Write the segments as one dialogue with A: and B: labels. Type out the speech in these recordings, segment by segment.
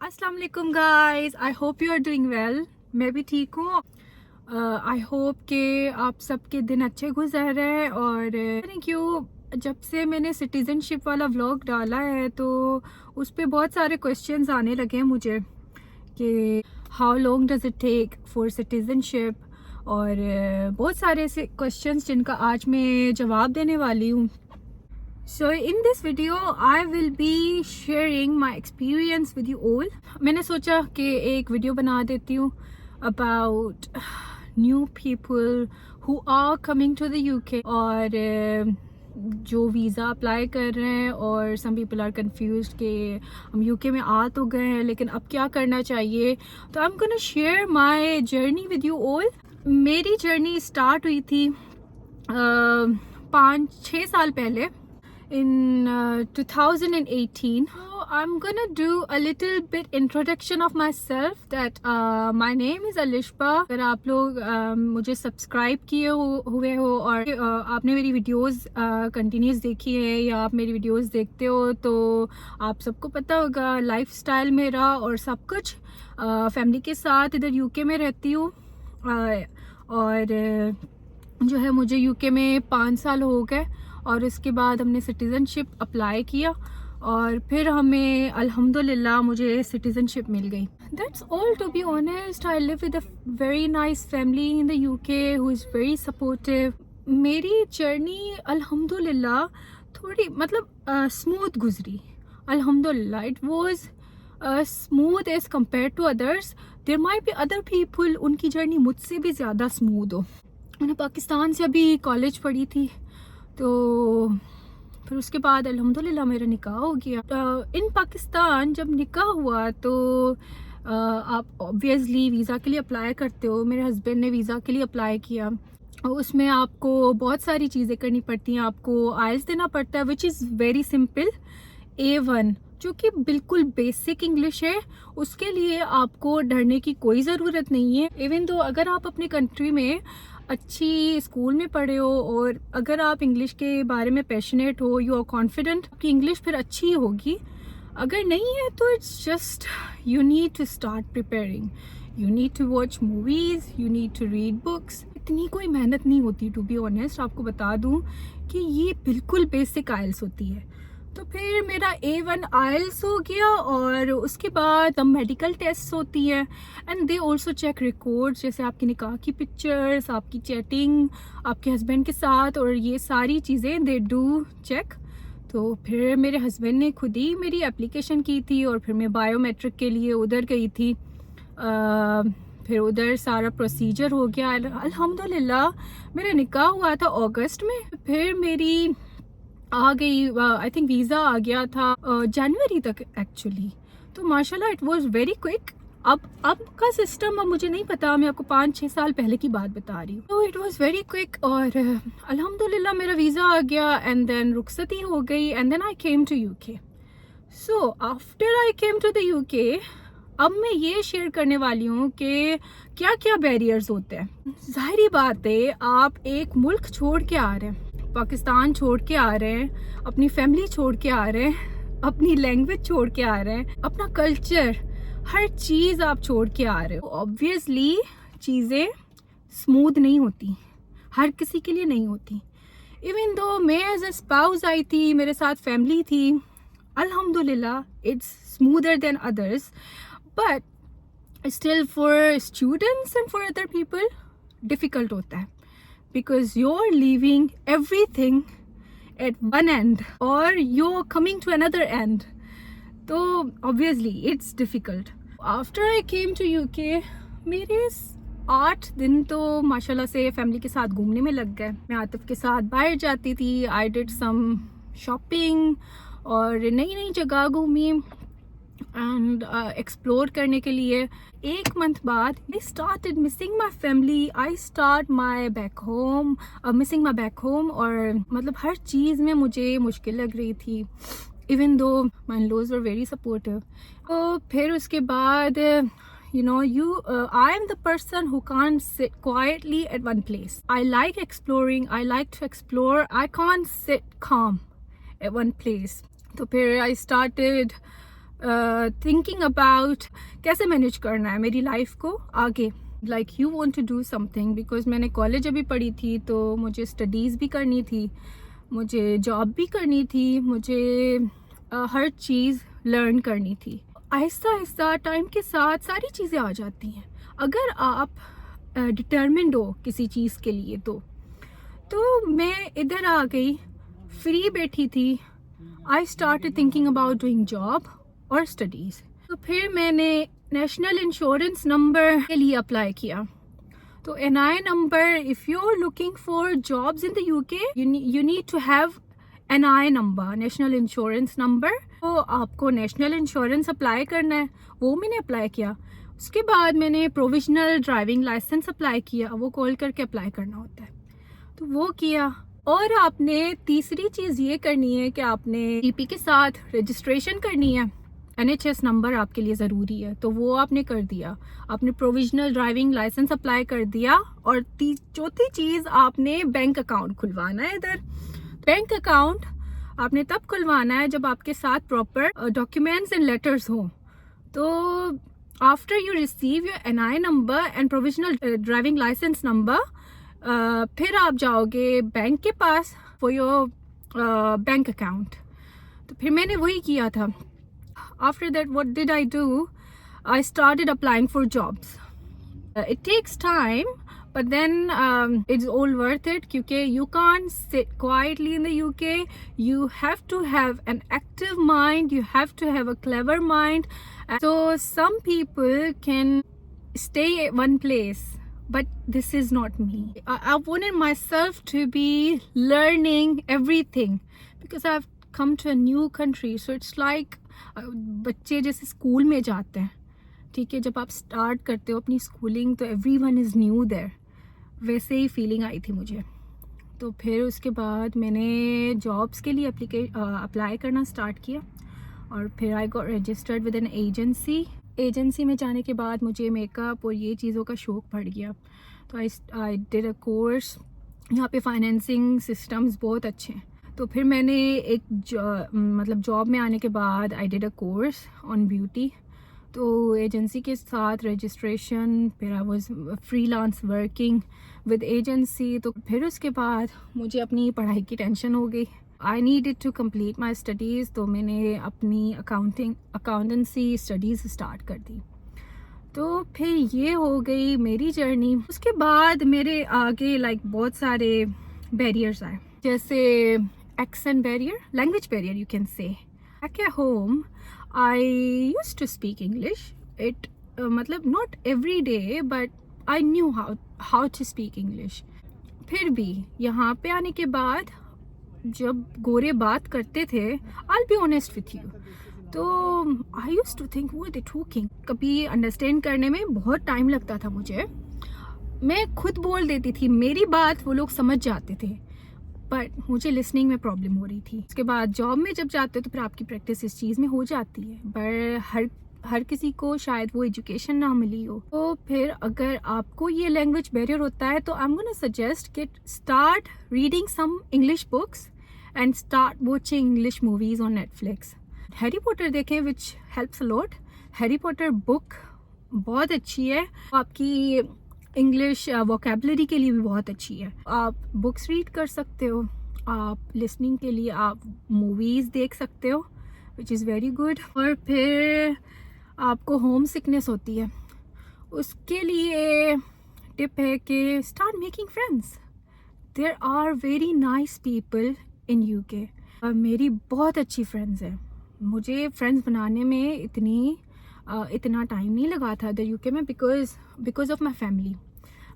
A: अस्सलाम वालेकुम guys, I hope you are doing well. मैं भी ठीक हूँ। आई होप के आप सबके दिन अच्छे गुजर रहे हैं। और थैंक यू। जब से मैंने सिटीज़नशिप वाला व्लॉग डाला है तो उस पर बहुत सारे क्वेश्चंस आने लगे हैं मुझे कि how long does it take for citizenship, और बहुत सारे ऐसे क्वेश्चंस जिनका आज मैं जवाब देने वाली हूँ। So in this video I will be sharing my experience with you all. मैंने सोचा कि एक वीडियो बना देती हूँ about new people who are coming to the UK, और जो वीज़ा अप्लाई कर रहे हैं, और some people are confused कि हम UK में आ तो गए हैं लेकिन अब क्या करना चाहिए। तो I'm gonna share my journey with you all. मेरी जर्नी स्टार्ट हुई थी 5-6 साल पहले in 2018. So I'm gonna do a little bit introduction of myself that my name is Alishba. अगर आप लोग मुझे सब्सक्राइब किए हुए हो और आपने मेरी वीडियोस कंटिन्यूस देखी है या आप मेरी वीडियोस देखते हो तो आप सबको पता होगा लाइफस्टाइल मेरा और सब कुछ। फैमिली के साथ इधर यूके में रहती हूँ, और जो है मुझे यूके में 5 साल हो गए, और उसके बाद हमने सिटीज़नशिप अप्लाई किया और फिर हमें अल्हम्दुलिल्लाह मुझे सिटीज़नशिप मिल गई। That's all. To be honest, I live with a very nice family in the UK who is very supportive. मेरी जर्नी अल्हम्दुलिल्लाह थोड़ी मतलब स्मूथ गुजरी। अल्हम्दुलिल्लाह it was smooth as compare to others. There might be other people उनकी journey मुझसे भी ज़्यादा स्मूथ हो। मैंने पाकिस्तान से अभी कॉलेज पढ़ी थी, तो फिर उसके बाद अल्हम्दुलिल्लाह मेरा निकाह हो गया। इन पाकिस्तान जब निकाह हुआ तो आप ऑब्वियसली वीज़ा के लिए अप्लाई करते हो। मेरे हस्बैंड ने वीज़ा के लिए अप्लाई किया और उसमें आपको बहुत सारी चीज़ें करनी पड़ती हैं। आपको आइल्स देना पड़ता है which is very simple, A1 जो कि बिल्कुल बेसिक इंग्लिश है। उसके लिए आपको डरने की कोई ज़रूरत नहीं है। इवन तो अगर आप अपनी कंट्री में अच्छी स्कूल में पढ़े हो और अगर आप इंग्लिश के बारे में पैशनेट हो, यू आर कॉन्फिडेंट, आपकी इंग्लिश फिर अच्छी होगी। अगर नहीं है तो it's just you need to start preparing, you need to watch movies, you need to read books. इतनी कोई मेहनत नहीं होती। टू बी ऑनेस्ट आपको बता दूं कि ये बिल्कुल बेसिक आइल्स होती है। तो फिर मेरा A1 आइल्स हो गया और उसके बाद मेडिकल टेस्ट होती है and they also check records, जैसे आपकी निकाह की पिक्चर्स, आपकी चैटिंग आपके हस्बैंड के साथ, और ये सारी चीज़ें दे डू चेक। तो फिर मेरे हस्बैंड ने खुद ही मेरी एप्लीकेशन की थी और फिर मैं बायोमेट्रिक के लिए उधर गई थी। फिर उधर सारा प्रोसीजर हो गया। अल्हम्दुलिल्लाह मेरा निकाह हुआ था अगस्त में, फिर मेरी आ गई आई थिंक वीज़ा आ गया था जनवरी तक एक्चुअली। तो माशाल्लाह इट वाज वेरी क्विक। अब का सिस्टम अब मुझे नहीं पता, मैं आपको 5-6 साल पहले की बात बता रही हूँ। तो इट वाज वेरी क्विक और अल्हम्दुलिल्लाह मेरा वीज़ा आ गया एंड देन रुखसती हो गई and then I came to UK. So after I came to the UK अब मैं ये शेयर करने वाली हूँ कि क्या क्या बैरियर्स होते हैं। जाहिर बात है आप एक मुल्क छोड़ के आ रहे हैं, पाकिस्तान छोड़ के आ रहे हैं, अपनी फैमिली छोड़ के आ रहे हैं, अपनी लैंग्वेज छोड़ के आ रहे हैं, अपना कल्चर, हर चीज़ आप छोड़ के आ रहे हो। ऑब्वियसली चीज़ें स्मूथ नहीं होती, हर किसी के लिए नहीं होती। इवन दो मैं एज ए स्पाउस आई थी, मेरे साथ फैमिली थी, अल्हम्दुलिल्लाह it's smoother than others, but still for students and for other people difficult होता है because you're leaving everything at one end or you're coming to another end. So obviously it's difficult. After I came to UK मेरे 8 दिन तो माशाल्लाह से family के साथ घूमने में लग गए। मैं आतिफ के साथ बाहर जाती थी, I did some shopping और नई नई जगह घूमी एंड एक्सप्लोर करने के लिए। 1 मंथ बाद I started missing my family, I start my back home, missing my back home, और मतलब हर चीज़ में मुझे मुश्किल लग रही थी। Even though my in-laws were very supportive. तो फिर उसके बाद you know I am the person who can't sit quietly at one place. I like exploring, I like to explore, I can't sit calm at one place. तो फिर I started thinking about कैसे manage करना है मेरी life को आगे, like you want to do something, because मैंने college अभी पढ़ी थी तो मुझे स्टडीज़ भी करनी थी, मुझे जॉब भी करनी थी, मुझे हर चीज़ लर्न करनी थी। आहिस्ता आहिस्ता टाइम के साथ सारी चीज़ें आ जाती हैं अगर आप डिटर्मिन्ड हो किसी चीज़ के लिए। तो मैं इधर आ गई, फ्री बैठी थी। I started thinking about doing job और स्टडीज़। तो फिर मैंने नेशनल इंश्योरेंस नंबर के लिए अप्लाई किया। तो NI number, if you are looking for jobs in the UK you need to have NI number, national insurance number. तो आपको नेशनल इंश्योरेंस अप्लाई करना है, वो मैंने अप्लाई किया। उसके बाद मैंने प्रोविजनल ड्राइविंग लाइसेंस अप्लाई किया, वो कॉल करके अप्लाई करना होता है, तो वो किया। और आपने तीसरी चीज़ ये करनी है कि आपने TP के साथ रजिस्ट्रेशन करनी है। NHS नंबर आपके लिए ज़रूरी है, तो वो आपने कर दिया। आपने प्रोविजनल ड्राइविंग लाइसेंस अप्लाई कर दिया। और चौथी चीज़, आपने बैंक अकाउंट खुलवाना है। इधर बैंक अकाउंट आपने तब खुलवाना है जब आपके साथ प्रॉपर डॉक्यूमेंट्स एंड लेटर्स हों। तो after you receive your NI number and provisional driving licence number, फिर आप जाओगे बैंक के पास फॉर योर बैंक अकाउंट। तो फिर मैंने वही किया था। After that, what did I do? I started applying for jobs. It takes time, but then it's all worth it because you can't sit quietly in the UK. You have to have an active mind. You have to have a clever mind. So some people can stay at one place, but this is not me. I wanted myself to be learning everything because I've come to a new country. So it's like बच्चे जैसे school में जाते हैं, ठीक है, जब आप start करते हो अपनी स्कूलिंग तो एवरीवन इज़ न्यू देयर, वैसे ही फीलिंग आई थी मुझे। तो फिर उसके बाद मैंने जॉब्स के लिए अप्लाई करना स्टार्ट किया और फिर I got registered with an agency में जाने के बाद मुझे मेकअप और ये चीज़ों का शौक़ पड़ गया। तो आई डिड अ कोर्स। यहाँ पे फाइनेंसिंग सिस्टम्स बहुत अच्छे हैं। तो फिर मैंने एक मतलब जॉब में आने के बाद I did a course on beauty. तो एजेंसी के साथ रजिस्ट्रेशन, फिर I was freelance working with agency. तो फिर उसके बाद मुझे अपनी पढ़ाई की टेंशन हो गई। I needed to complete my studies. तो मैंने अपनी अकाउंटेंसी स्टडीज़ स्टार्ट कर दी। तो फिर ये हो गई मेरी जर्नी। उसके बाद मेरे आगे बहुत सारे बैरियर्स आए, जैसे accent barrier, language barrier you can say. Back at home I used to speak English. It मतलब not every day but I knew how to speak English. फिर भी यहाँ पे आने के बाद जब गोरे बात करते थे, I'll be honest with you, तो I used to think what are they talking. कभी अंडरस्टैंड करने में बहुत टाइम लगता था मुझे। मैं खुद बोल देती थी, मेरी बात वो लोग समझ जाते थे, बट मुझे लिसनिंग में प्रॉब्लम हो रही थी। उसके बाद जॉब में जब जाते हो तो फिर आपकी प्रैक्टिस इस चीज़ में हो जाती है, पर हर किसी को शायद वो एजुकेशन ना मिली हो। तो फिर अगर आपको ये लैंग्वेज बैरियर होता है तो आई एम गोना सजेस्ट कि start reading some English books and start watching English movies on Netflix. Harry Potter देखें, which helps a lot. Harry Potter book बहुत अच्छी है, आपकी इंग्लिश वोकेबलरी के लिए भी बहुत अच्छी है। आप बुक्स रीड कर सकते हो, आप लिसनिंग के लिए आप मूवीज़ देख सकते हो, विच इज़ वेरी गुड। और फिर आपको होम सिकनेस होती है, उसके लिए टिप है कि start making friends. There are very nice people in UK। मेरी बहुत अच्छी फ्रेंड्स हैं। मुझे फ्रेंड्स बनाने में इतना टाइम नहीं लगा था द UK में, because of my family.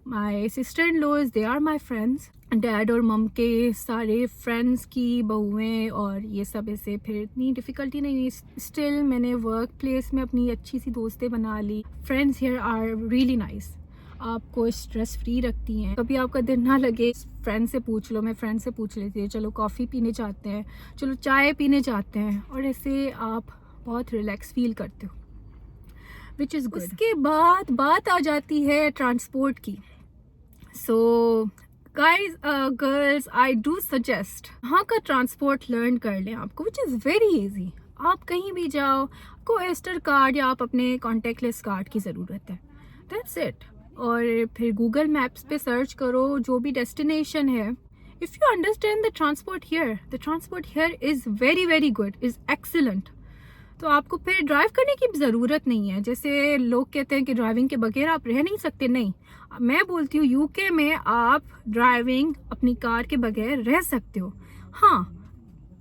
A: My sister in laws, they are my friends. Dad और मम के सारे फ्रेंड्स की बहुएँ और ये सब, ऐसे फिर इतनी डिफ़िकल्टी नहीं हुई। स्टिल मैंने वर्क प्लेस में अपनी अच्छी सी दोस्तें बना ली। Friends here are really nice, आपको स्ट्रेस फ्री रखती हैं। कभी आपका दिन ना लगे, फ्रेंड से पूछ लो। मैं फ्रेंड से पूछ लेती हूँ, चलो कॉफ़ी पीने जाते हैं, चलो चाय पीने जाते हैं, और ऐसे आप बहुत रिलैक्स फील करते हो, विच इज़ गुड। उसके बाद बात आ जाती है ट्रांसपोर्ट की। So guys girls, I do suggest यहाँ का ट्रांसपोर्ट लर्न कर लें आपको, विच इज़ वेरी ईजी। आप कहीं भी जाओ, को एस्टर कार्ड या आप अपने कॉन्टेक्टलेस कार्ड की ज़रूरत है, दैट्स इट। और फिर गूगल मैप्स पे सर्च करो जो भी डेस्टिनेशन है। If you understand the transport here is very very good, is excellent. तो आपको फिर ड्राइव करने की ज़रूरत नहीं है। जैसे लोग कहते हैं कि ड्राइविंग के बगैर आप रह नहीं सकते, नहीं, मैं बोलती हूँ यूके में आप ड्राइविंग अपनी कार के बगैर रह सकते हो। हाँ,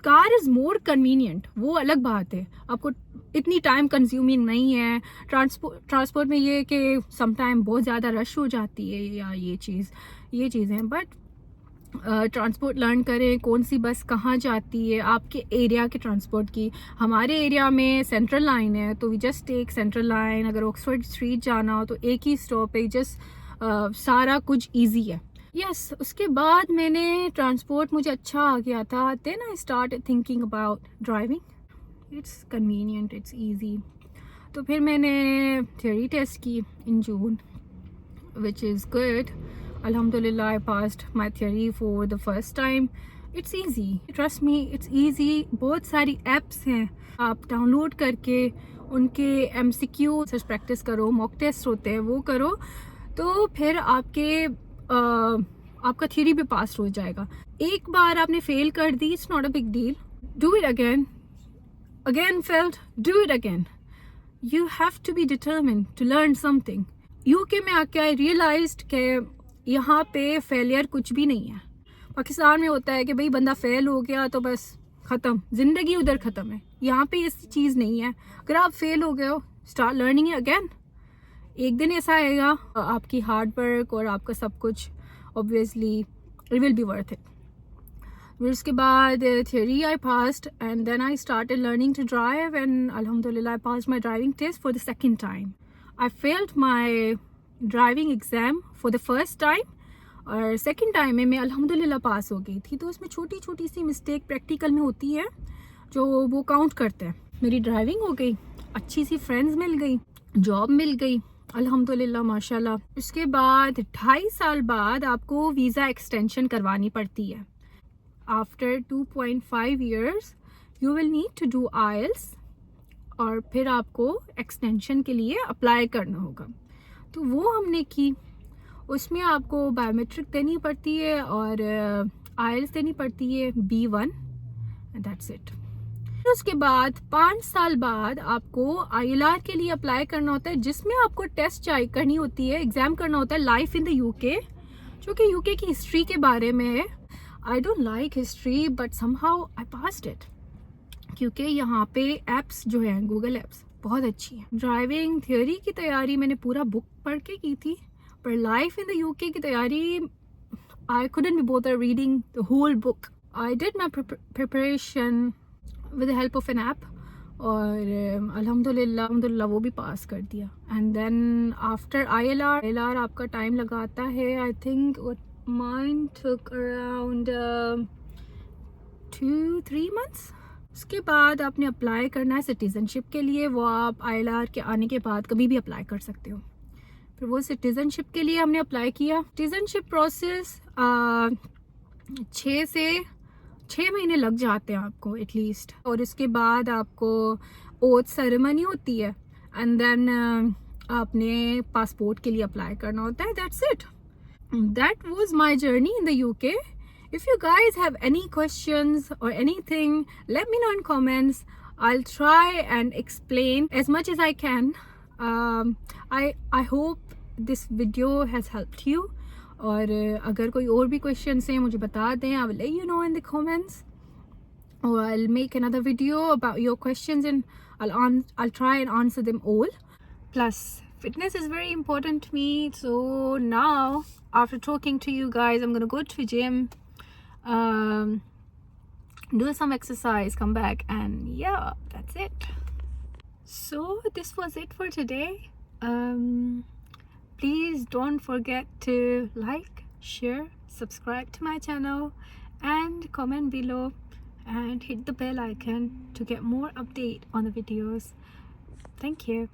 A: कार इज़ मोर कन्वीनियंट, वो अलग बात है, आपको इतनी टाइम कंज्यूमिंग नहीं है। ट्रांसपोर्ट में ये कि सम टाइम बहुत ज़्यादा रश हो जाती है या ये चीज़ें, बट ट्रांसपोर्ट लर्न करें, कौन सी बस कहाँ जाती है, आपके एरिया के ट्रांसपोर्ट की। हमारे एरिया में सेंट्रल लाइन है, तो we just take central line. अगर ऑक्सफोर्ड स्ट्रीट जाना हो तो एक ही स्टॉप है, जस्ट सारा कुछ इजी है। यस, उसके बाद मैंने ट्रांसपोर्ट मुझे अच्छा आ गया था, then I start thinking about driving, it's convenient, it's easy. तो फिर मैंने थ्योरी टेस्ट की in June, which is good. Alhamdulillah, I passed my theory for the first time. It's easy, trust me, it's easy. बहुत सारी apps हैं, आप download करके उनके MCQ सच प्रैक्टिस करो, मॉक टेस्ट होते हैं वो करो, तो फिर आपका थ्योरी भी पास हो जाएगा। एक बार आपने फेल कर दी, it's not a big deal, do it again failed, do it again. You have to be determined to learn something. UK में आके आई रियलाइज्ड कि यहाँ पे फेलियर कुछ भी नहीं है। पाकिस्तान में होता है कि भाई बंदा फेल हो गया तो बस ख़त्म, ज़िंदगी उधर ख़त्म है। यहाँ पे ऐसी चीज़ नहीं है। अगर आप फेल हो गए हो, स्टार्ट लर्निंग अगेन। एक दिन ऐसा आएगा, आपकी हार्ड वर्क और आपका सब कुछ obviously it will be worth it. फिर उसके बाद theory I passed and then I started learning to drive and अल्हम्दुलिल्लाह I passed my driving test for the second time. I failed my driving exam for the first time और second time में मैं अल्हम्दुलिल्लाह पास हो गई थी। तो इसमें छोटी छोटी सी मिस्टेक प्रैक्टिकल में होती है जो वो काउंट करते हैं। मेरी ड्राइविंग हो गई, अच्छी सी फ्रेंड्स मिल गई, जॉब मिल गई अल्हम्दुलिल्लाह माशाल्लाह। उसके बाद 2.5 साल बाद आपको वीज़ा एक्सटेंशन करवानी पड़ती है। After 2.5 years you will need to do IELTS और फिर आपको एक्सटेंशन के लिए अप्लाई करना होगा। तो वो हमने की। उसमें आपको बायोमेट्रिक देनी पड़ती है और IELTS देनी पड़ती है B1 एंड दैट्स इट। उसके बाद 5 साल बाद आपको ILR के लिए अप्लाई करना होता है, जिसमें आपको टेस्ट करनी होती है, एग्ज़ाम करना होता है लाइफ इन द यूके, जो कि यूके की हिस्ट्री के बारे में है। I don't like history but somehow I passed it, क्योंकि यहाँ पे एप्स जो हैं गूगल एप्स बहुत अच्छी है। ड्राइविंग थ्योरी की तैयारी मैंने पूरा बुक पढ़ के की थी, पर लाइफ इन द यूके की तैयारी I couldn't be bother reading the whole book. I did my preparation with the help of an app और अल्हम्दुलिल्लाह वो भी पास कर दिया। एंड देन आफ्टर ILR आपका टाइम लगाता है, I think mine took around 2-3 months। उसके बाद आपने अप्लाई करना है सिटीज़नशिप के लिए। वो आप ILR के आने के बाद कभी भी अप्लाई कर सकते हो। फिर वो सिटीज़नशिप के लिए हमने अप्लाई किया। सिटीज़नशिप प्रोसेस 6 महीने लग जाते हैं आपको एटलीस्ट। और इसके बाद आपको ओथ सेरेमनी होती है एंड देन आपने पासपोर्ट के लिए अप्लाई करना होता है। That's it. That was my journey in the UK. If you guys have any questions or anything, let me know in comments. I'll try and explain as much as I can. I hope this video has helped you. और अगर कोई और भी questions हैं मुझे बता दें, I will let you know in the comments. Or I'll make another video about your questions and I'll try and answer them all. Plus, fitness is very important to me. So now, after talking to you guys, I'm gonna go to the gym. Do some exercise, come back, and yeah, that's it. So this was it for today. Please don't forget to like, share, subscribe to my channel and comment below and hit the bell icon to get more update on the videos. Thank you.